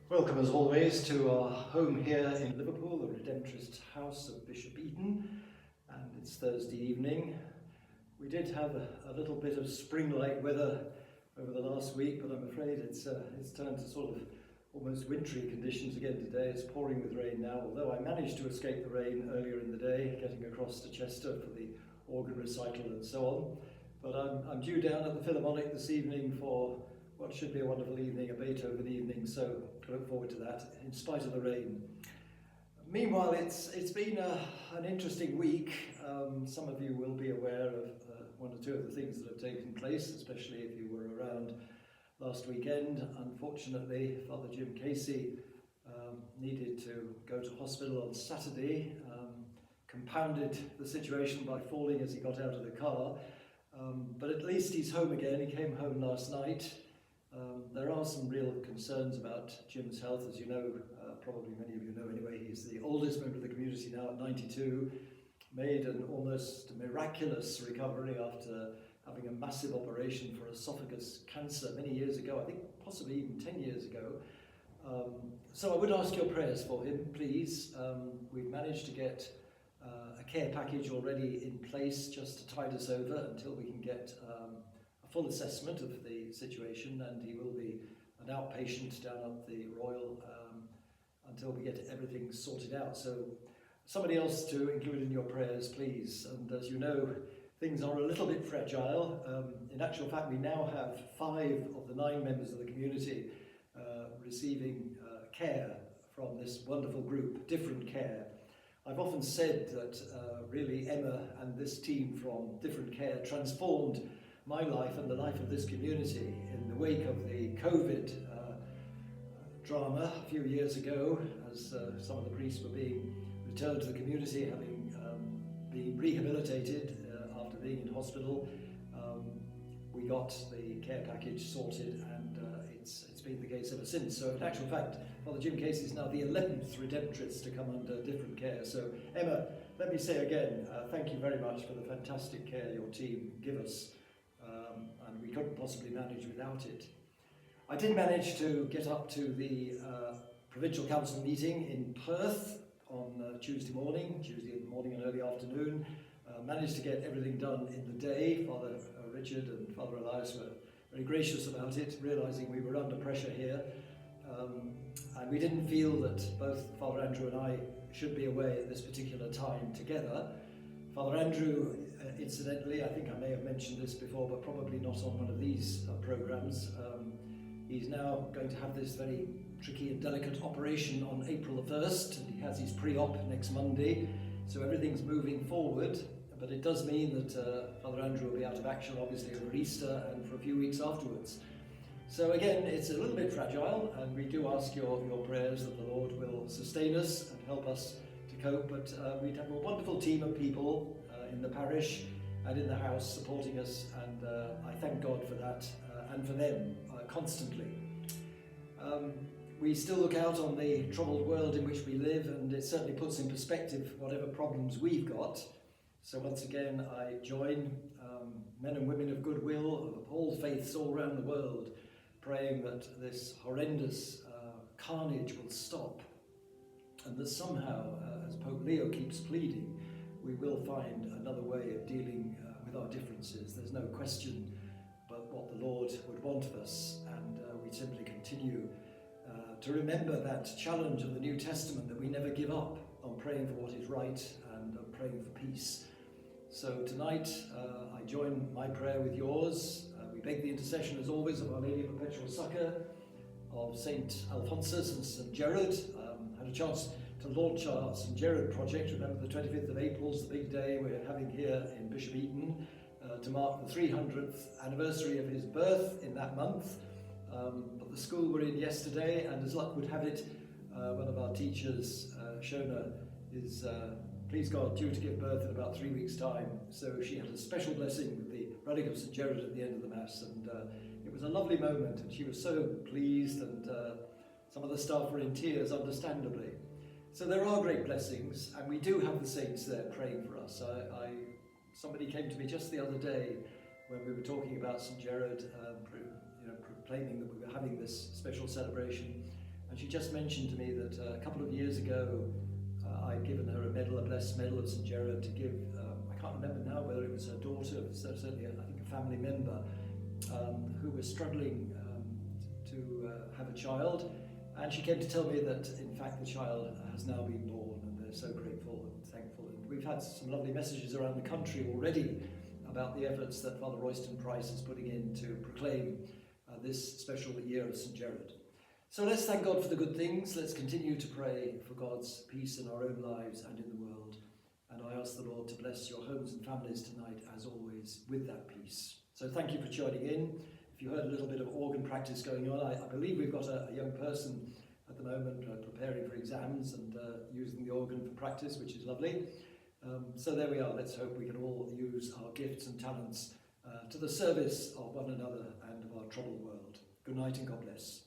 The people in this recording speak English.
Welcome as always to our home here in Liverpool, the Redemptorist house of Bishop Eton, and it's Thursday evening. We did have a little bit of spring-like weather over the last week, but I'm afraid it's turned to sort of almost wintry conditions again today. It's pouring with rain now, although I managed to escape the rain earlier in the day, getting across to Chester for the organ recital and so on. But I'm due down at the Philharmonic this evening for what should be a wonderful evening, a Beethoven evening, so I look forward to that, in spite of the rain. Meanwhile, it's been an interesting week. Some of you will be aware of one or two of the things that have taken place, especially if you were around last weekend. Unfortunately, Father Jim Casey needed to go to hospital on Saturday, compounded the situation by falling as he got out of the car. But at least he's home again. He came home last night. There are some real concerns about Jim's health, as you know, probably many of you know anyway. He's the oldest member of the community now at 92, made an almost miraculous recovery after having a massive operation for esophagus cancer many years ago, I think possibly even 10 years ago. So I would ask your prayers for him, please. We've managed to get a care package already in place just to tide us over until we can get a full assessment of the situation, and he will be an outpatient down at the Royal until we get everything sorted out. So somebody else to include in your prayers, please. And as you know, things are a little bit fragile. In actual fact, we now have 5 of the 9 members of the community receiving care from this wonderful group, Different Care. I've often said that really Emma and this team from Different Care transformed my life and the life of this community in the wake of the COVID drama a few years ago, as some of the priests were being returned to the community, having been rehabilitated after being in hospital. We got the care package sorted, and it's been the case ever since. So in actual fact, Father Jim Casey is now the 11th Redemptorist to come under Different Care. So Emma, let me say again, thank you very much for the fantastic care your team give us. And we couldn't possibly manage without it. I did manage to get up to the Provincial Council meeting in Perth on Tuesday morning and early afternoon. Managed to get everything done in the day. Father Richard and Father Elias were very gracious about it, realising we were under pressure here. And we didn't feel that both Father Andrew and I should be away at this particular time together. Father Andrew, incidentally, I think I may have mentioned this before, but probably not on one of these programmes. He's now going to have this very tricky and delicate operation on April the 1st, and he has his pre-op next Monday, so everything's moving forward. But it does mean that Father Andrew will be out of action, obviously, over Easter and for a few weeks afterwards. So again, it's a little bit fragile, and we do ask your prayers that the Lord will sustain us and help us to cope. But we have a wonderful team of people in the parish and in the house supporting us, and I thank God for that and for them constantly. We still look out on the troubled world in which we live, and it certainly puts in perspective whatever problems we've got. So once again, I join men and women of goodwill of all faiths all around the world, praying that this horrendous carnage will stop, and that somehow, as Pope Leo keeps pleading, we will find another way of dealing with our differences. There's no question but what the Lord would want of us, and we simply continue to remember that challenge of the New Testament, that we never give up on praying for what is right and praying for peace. So tonight I join my prayer with yours. We beg the intercession, as always, of Our Lady of Perpetual Succour, of St. Alphonsus and St. Gerard. Had a chance to launch our St. Gerard project. Remember, the 25th of April is the big day we're having here in Bishop Eton to mark the 300th anniversary of his birth in that month. But the school we're in yesterday, and as luck would have it, one of our teachers, Shona, is, please God, due to give birth in about 3 weeks' time. So she had a special blessing with the relic of St. Gerard at the end of the Mass, and it was a lovely moment, and she was so pleased, and some of the staff were in tears, understandably. So there are great blessings, and we do have the saints there praying for us. Somebody came to me just the other day when we were talking about St. Gerard, proclaiming that we were having this special celebration, And she just mentioned to me that a couple of years ago I'd given her a medal, a blessed medal of St. Gerard to give, I can't remember now whether it was her daughter, certainly I think a family member, who was struggling to have a child. And she came to tell me that in fact the child has now been born, and they're so grateful and thankful. And we've had some lovely messages around the country already about the efforts that Father Royston Price is putting in to proclaim this special year of St. Gerard. So let's thank God for the good things. Let's continue to pray for God's peace in our own lives and in the world. And I ask the Lord to bless your homes and families tonight, as always, with that peace. So thank you for joining in. If you heard a little bit of organ practice going on, I believe we've got a young person at the moment preparing for exams and using the organ for practice, which is lovely. So there we are. Let's hope we can all use our gifts and talents to the service of one another and of our troubled world. Good night and God bless.